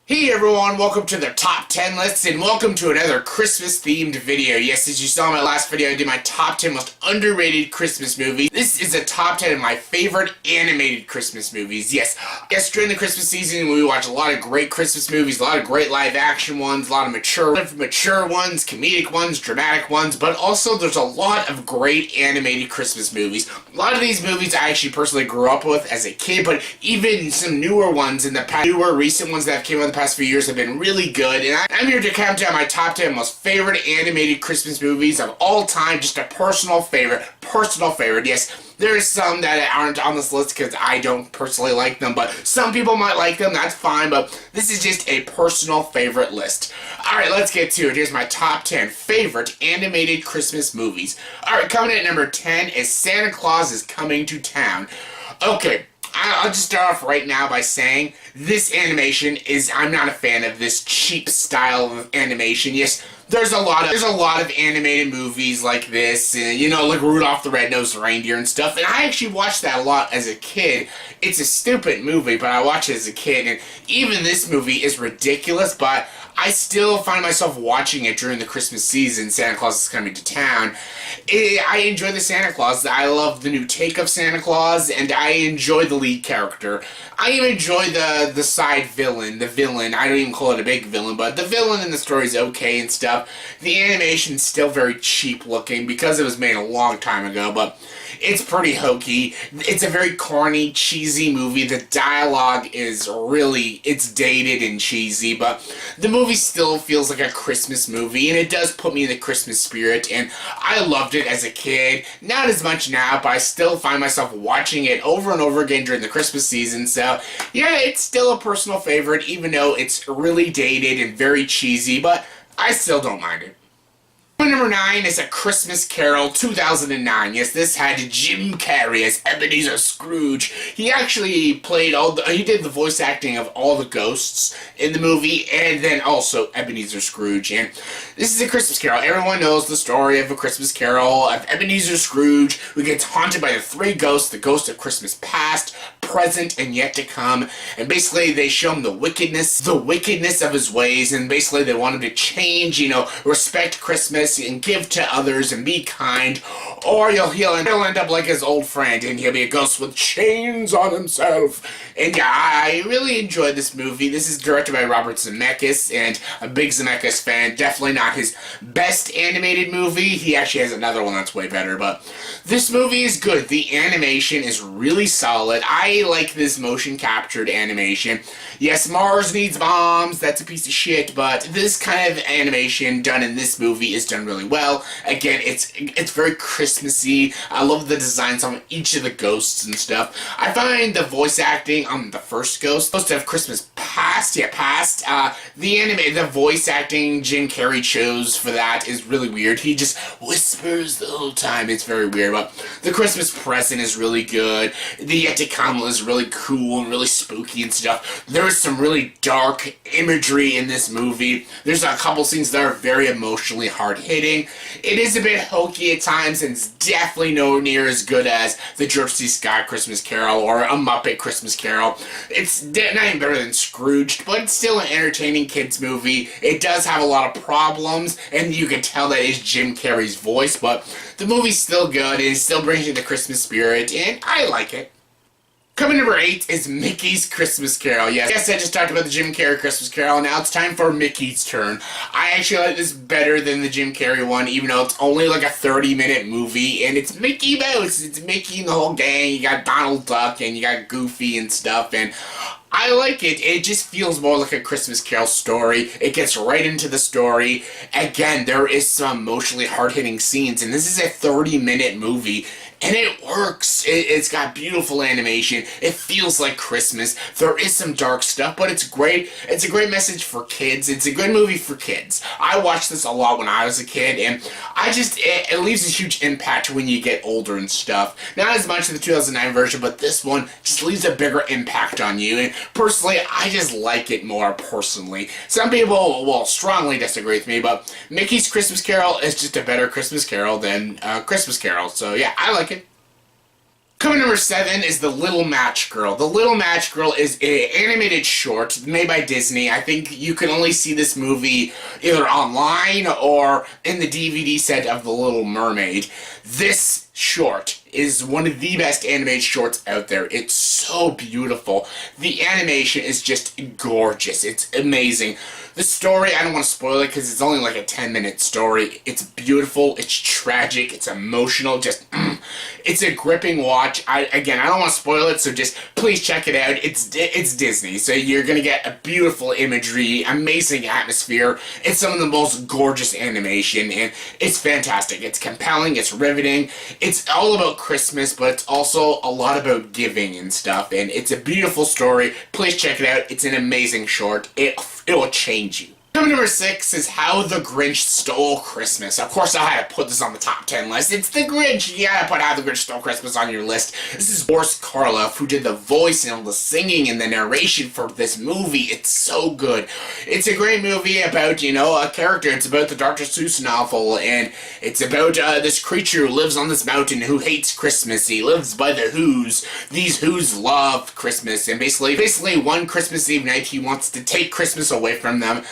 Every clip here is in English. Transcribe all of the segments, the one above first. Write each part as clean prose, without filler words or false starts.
Hey everyone, welcome to the top 10 lists and welcome to another Christmas themed video. Yes, as you saw in my last video, I did my top 10 most underrated Christmas movies. This is a top 10 of my favorite animated Christmas movies. Yes, during the Christmas season we watch a lot of great Christmas movies, a lot of great live action ones, a lot of mature ones, comedic ones, dramatic ones, but also there's a lot of great animated Christmas movies. A lot of these movies I actually personally grew up with as a kid, but even some newer ones in the past, recent ones that have came out in the past few years have been really good, and I'm here to count down my top 10 most favorite animated Christmas movies of all time. Just a personal favorite, yes. There's some that aren't on this list because I don't personally like them, but some people might like them, that's fine, but this is just a personal favorite list. Alright, let's get to it. Here's my top 10 favorite animated Christmas movies. Alright, coming in at number 10 is Santa Claus is Coming to Town. Okay, I'll just start off right now by saying this animation I'm not a fan of this cheap style of animation. Yes, there's a lot of animated movies like this, like Rudolph the Red-Nosed Reindeer and stuff, and I actually watched that a lot as a kid. It's a stupid movie, but I watched it as a kid, and even this movie is ridiculous, but I still find myself watching it during the Christmas season. Santa Claus is Coming to Town. I enjoy the Santa Claus. I love the new take of Santa Claus, and I enjoy the lead character. I even enjoy the side villain, the villain. I don't even call it a big villain, but the villain in the story is okay and stuff. The animation's still very cheap looking because it was made a long time ago, but it's pretty hokey. It's a very corny, cheesy movie. The dialogue is it's dated and cheesy, but the movie still feels like a Christmas movie, and it does put me in the Christmas spirit, and I loved it as a kid. Not as much now, but I still find myself watching it over and over again during the Christmas season, so yeah, it's still a personal favorite, even though it's really dated and very cheesy, but I still don't mind it. Number 9 is A Christmas Carol 2009. Yes, this had Jim Carrey as Ebenezer Scrooge. He actually played he did the voice acting of all the ghosts in the movie, and then also Ebenezer Scrooge. And this is A Christmas Carol. Everyone knows the story of A Christmas Carol, of Ebenezer Scrooge, who gets haunted by the three ghosts, the ghost of Christmas past, present, and yet to come. And basically they show him the wickedness of his ways, and basically they want him to change, respect Christmas and give to others and be kind, or he'll end up like his old friend and he'll be a ghost with chains on himself. And yeah, I really enjoyed this movie. This is directed by Robert Zemeckis, and I'm a big Zemeckis fan. Definitely not his best animated movie. He actually has another one that's way better, but this movie is good. The animation is really solid. I like this motion captured animation. Yes, Mars needs bombs, that's a piece of shit, but this kind of animation done in this movie is done really well. Again, it's very Christmassy. I love the designs on each of the ghosts and stuff. I find the voice acting on the first ghost, supposed to have Christmas past, the voice acting Jim Carrey chose for that is really weird. He just whispers the whole time. It's very weird, but the Christmas present is really good. The yet to come is really cool and really spooky and stuff. There's some really dark imagery in this movie. There's a couple scenes that are very emotionally hard-hitting. It is a bit hokey at times, and it's definitely nowhere near as good as the Jersey Sky Christmas Carol or A Muppet Christmas Carol. It's not even better than Scrooged, but it's still an entertaining kids movie. It does have a lot of problems, and you can tell that is Jim Carrey's voice, but the movie's still good, and it still brings you the Christmas spirit, and I like it. Coming number 8 is Mickey's Christmas Carol. Yes, I just talked about the Jim Carrey Christmas Carol, now it's time for Mickey's turn. I actually like this better than the Jim Carrey one, even though it's only like a 30-minute movie, and it's Mickey Mouse. It's Mickey and the whole gang. You got Donald Duck, and you got Goofy and stuff, and I like it. It just feels more like a Christmas Carol story. It gets right into the story. Again, there is some emotionally hard-hitting scenes, and this is a 30-minute movie, and it works. It's got beautiful animation. It feels like Christmas. There is some dark stuff, but it's great. It's a great message for kids. It's a good movie for kids. I watched this a lot when I was a kid, and it leaves a huge impact when you get older and stuff. Not as much as the 2009 version, but this one just leaves a bigger impact on you, and personally, I just like it more personally. Some people will strongly disagree with me, but Mickey's Christmas Carol is just a better Christmas Carol than Christmas Carol, so yeah, I like it. Coming number 7 is The Little Match Girl. The Little Match Girl is an animated short made by Disney. I think you can only see this movie either online or in the DVD set of The Little Mermaid. This short is one of the best animated shorts out there. It's so beautiful. The animation is just gorgeous. It's amazing. The story, I don't want to spoil it because it's only like a 10-minute story. It's beautiful, it's tragic, it's emotional, it's a gripping watch. I don't want to spoil it, so just please check it out. It's Disney, so you're going to get a beautiful imagery, amazing atmosphere. It's some of the most gorgeous animation, and it's fantastic. It's compelling, it's riveting. It's all about Christmas, but it's also a lot about giving and stuff, and it's a beautiful story. Please check it out. It's an amazing short. It will change you. Number 6 is How the Grinch Stole Christmas. Of course, I had to put this on the top 10 list. It's the Grinch. You gotta put How the Grinch Stole Christmas on your list. This is Boris Karloff, who did the voice and all the singing and the narration for this movie. It's so good. It's a great movie about, a character. It's about the Dr. Seuss novel, and it's about this creature who lives on this mountain who hates Christmas. He lives by the Who's. These Who's love Christmas, and basically one Christmas Eve night, he wants to take Christmas away from them.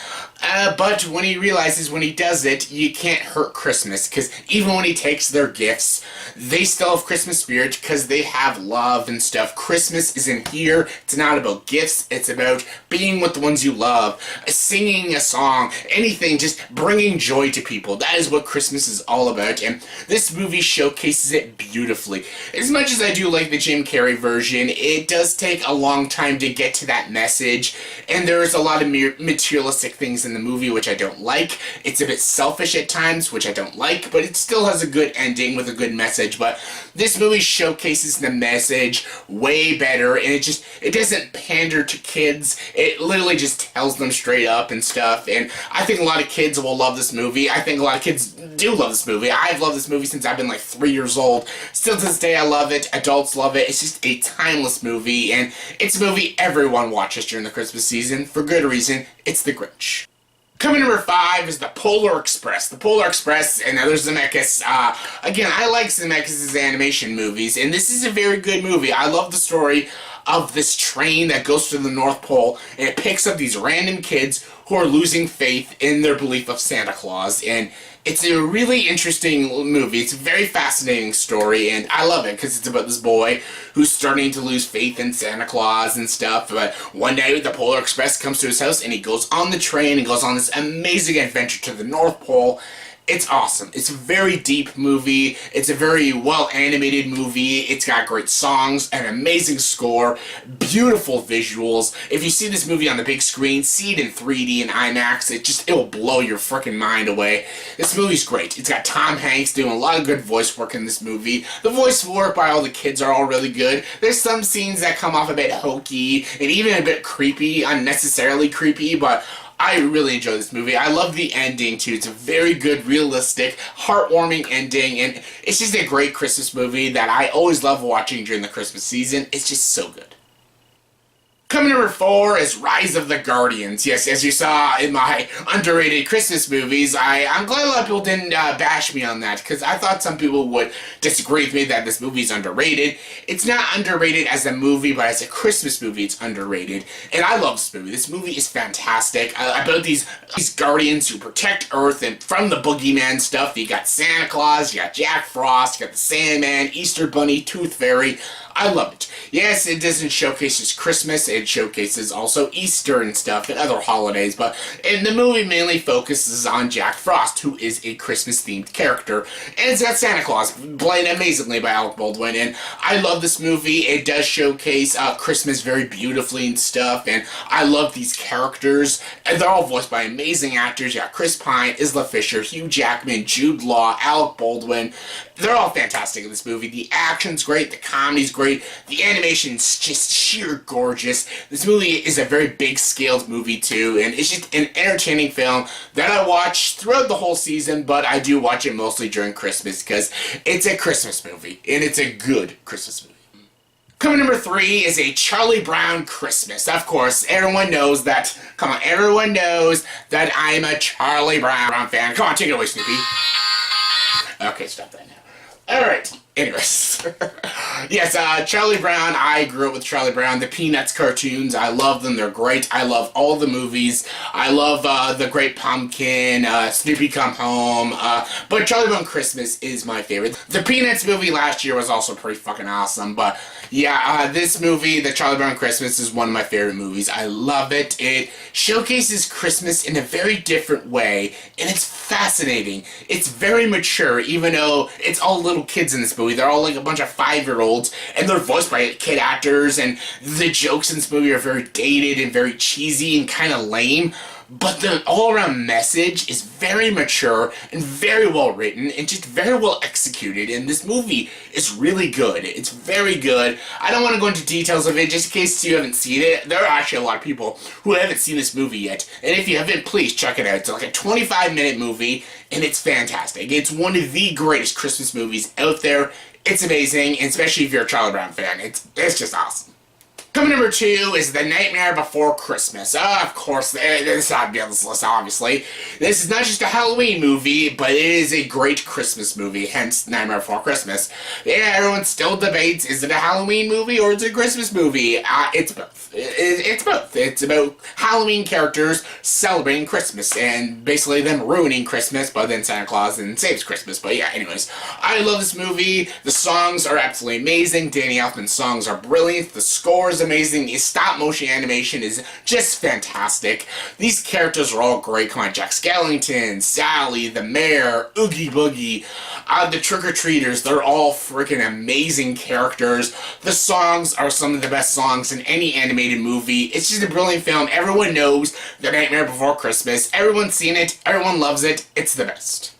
But when he realizes when he does it, you can't hurt Christmas, because even when he takes their gifts, they still have Christmas spirit because they have love and stuff. Christmas isn't here. It's not about gifts. It's about being with the ones you love, singing a song, anything, just bringing joy to people. That is what Christmas is all about, and this movie showcases it beautifully. As much as I do like the Jim Carrey version, it does take a long time to get to that message, and there's a lot of materialistic things in the movie which I don't like. It's a bit selfish at times, which I don't like, but it still has a good ending with a good message. But this movie showcases the message way better, and it doesn't pander to kids. It literally just tells them straight up and stuff, and I think a lot of kids will love this movie. I think a lot of kids do love this movie. I've loved this movie since I've been like 3 years old. Still to this day I love it. Adults love it. It's just a timeless movie, and it's a movie everyone watches during the Christmas season for good reason. It's The Grinch. Coming number 5 is The Polar Express. The Polar Express, and there's Zemeckis. Again, I like Zemeckis' animation movies, and this is a very good movie. I love the story of this train that goes to the North Pole, and it picks up these random kids who are losing faith in their belief of Santa Claus, and it's a really interesting movie. It's a very fascinating story, and I love it because it's about this boy who's starting to lose faith in Santa Claus and stuff. But one day, the Polar Express comes to his house, and he goes on the train and goes on this amazing adventure to the North Pole. It's awesome. It's a very deep movie. It's a very well-animated movie. It's got great songs, an amazing score, beautiful visuals. If you see this movie on the big screen, see it in 3D and IMAX, it will blow your freaking mind away. This movie's great. It's got Tom Hanks doing a lot of good voice work in this movie. The voice work by all the kids are all really good. There's some scenes that come off a bit hokey and even a bit creepy, unnecessarily creepy, but I really enjoy this movie. I love the ending, too. It's a very good, realistic, heartwarming ending, and it's just a great Christmas movie that I always love watching during the Christmas season. It's just so good. Coming number 4 is Rise of the Guardians. Yes, as you saw in my underrated Christmas movies, I'm glad a lot of people didn't bash me on that, because I thought some people would disagree with me that this movie is underrated. It's not underrated as a movie, but as a Christmas movie, it's underrated. And I love this movie. This movie is fantastic. About these guardians who protect Earth and from the boogeyman stuff. You got Santa Claus, you got Jack Frost, you got the Sandman, Easter Bunny, Tooth Fairy. I love it. Yes, it doesn't showcase just Christmas, it showcases also Easter and stuff and other holidays, but the movie mainly focuses on Jack Frost, who is a Christmas-themed character, and it's got Santa Claus, played amazingly by Alec Baldwin, and I love this movie. It does showcase Christmas very beautifully and stuff, and I love these characters, and they're all voiced by amazing actors. You got Chris Pine, Isla Fisher, Hugh Jackman, Jude Law, Alec Baldwin. They're all fantastic in this movie. The action's great, the comedy's great, the animation's just sheer gorgeous. This movie is a very big-scaled movie, too, and it's just an entertaining film that I watch throughout the whole season, but I do watch it mostly during Christmas, because it's a Christmas movie, and it's a good Christmas movie. Coming number 3 is A Charlie Brown Christmas. Of course, everyone knows that, everyone knows that I'm a Charlie Brown fan. Come on, take it away, Snoopy. Okay, stop that now. Alright, Anyways, yes, Charlie Brown, I grew up with Charlie Brown. The Peanuts cartoons, I love them, they're great. I love all the movies. I love The Great Pumpkin, Snoopy Come Home, but Charlie Brown Christmas is my favorite. The Peanuts movie last year was also pretty fucking awesome, but yeah, this movie, The Charlie Brown Christmas, is one of my favorite movies. I love it. It showcases Christmas in a very different way, and it's fascinating. It's very mature, even though it's all little kids in this movie. They're all like a bunch of 5-year-olds, and they're voiced by kid actors, and the jokes in this movie are very dated and very cheesy and kind of lame. But the all-around message is very mature and very well written and just very well executed, and this movie is really good. It's very good. I don't want to go into details of it just in case you haven't seen it. There are actually a lot of people who haven't seen this movie yet, and if you haven't, please check it out. It's like a 25-minute movie, and it's fantastic. It's one of the greatest Christmas movies out there. It's amazing, and especially if you're a Charlie Brown fan. It's just awesome. Coming number 2 is The Nightmare Before Christmas. Of course, this had to be on this list, obviously. This is not just a Halloween movie, but it is a great Christmas movie, hence Nightmare Before Christmas. Yeah, everyone still debates, is it a Halloween movie or is it a Christmas movie? It's both. It's both. It's about Halloween characters celebrating Christmas, and basically them ruining Christmas, but then Santa Claus and saves Christmas. But yeah, anyways, I love this movie. The songs are absolutely amazing. Danny Elfman's songs are brilliant. The score is amazing. The stop-motion animation is just fantastic. These characters are all great. Come on, Jack Skellington, Sally, the Mayor, Oogie Boogie, the Trick-or-Treaters. They're all freaking amazing characters. The songs are some of the best songs in any animated movie. It's just a brilliant film. Everyone knows The Nightmare Before Christmas. Everyone's seen it. Everyone loves it. It's the best.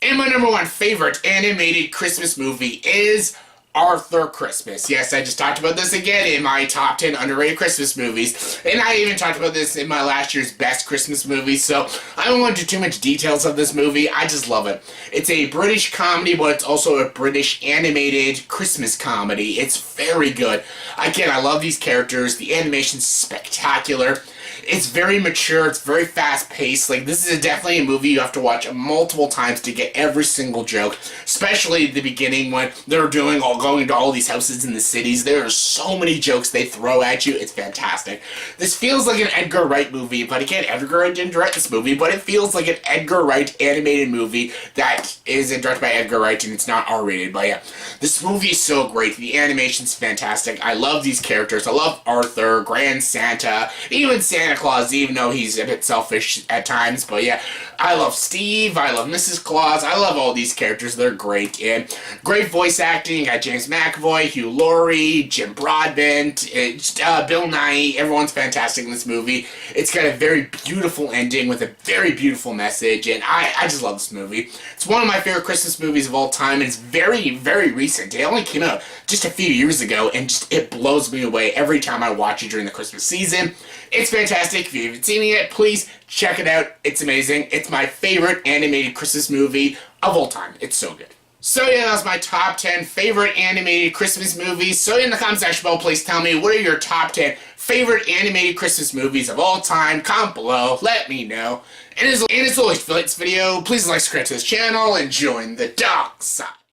And my number 1 favorite animated Christmas movie is Arthur Christmas. Yes, I just talked about this again in my top 10 underrated Christmas movies, and I even talked about this in my last year's best Christmas movies, so I don't want to do too much details of this movie. I just love it. It's a British comedy, but it's also a British animated Christmas comedy. It's very good. Again, I love these characters. The animation's spectacular. It's very mature. It's very fast-paced. Like, this is definitely a movie you have to watch multiple times to get every single joke, especially at the beginning when they're going to all these houses in the cities. There are so many jokes they throw at you. It's fantastic. This feels like an Edgar Wright movie, but again, Edgar Wright didn't direct this movie, but it feels like an Edgar Wright animated movie that is directed by Edgar Wright, and it's not R-rated. But yeah, this movie is so great. The animation's fantastic. I love these characters. I love Arthur, Grand Santa, even Santa Claus, even though he's a bit selfish at times. But yeah, I love Steve, I love Mrs. Claus, I love all these characters. They're great. And great voice acting. You got James McAvoy, Hugh Laurie, Jim Broadbent, Bill Nighy. Everyone's fantastic in this movie. It's got a very beautiful ending with a very beautiful message, and I just love this movie. It's one of my favorite Christmas movies of all time, and it's very, very recent. It only came out just a few years ago, and it blows me away every time I watch it during the Christmas season. It's fantastic. If you haven't seen it yet, please check it out. It's amazing. It's my favorite animated Christmas movie of all time. It's so good. So yeah, that was my top 10 favorite animated Christmas movies. So in the comment section below, please tell me, what are your top 10 favorite animated Christmas movies of all time? Comment below. Let me know. And as always, if you like this video, please like, subscribe to this channel, and join the dark side.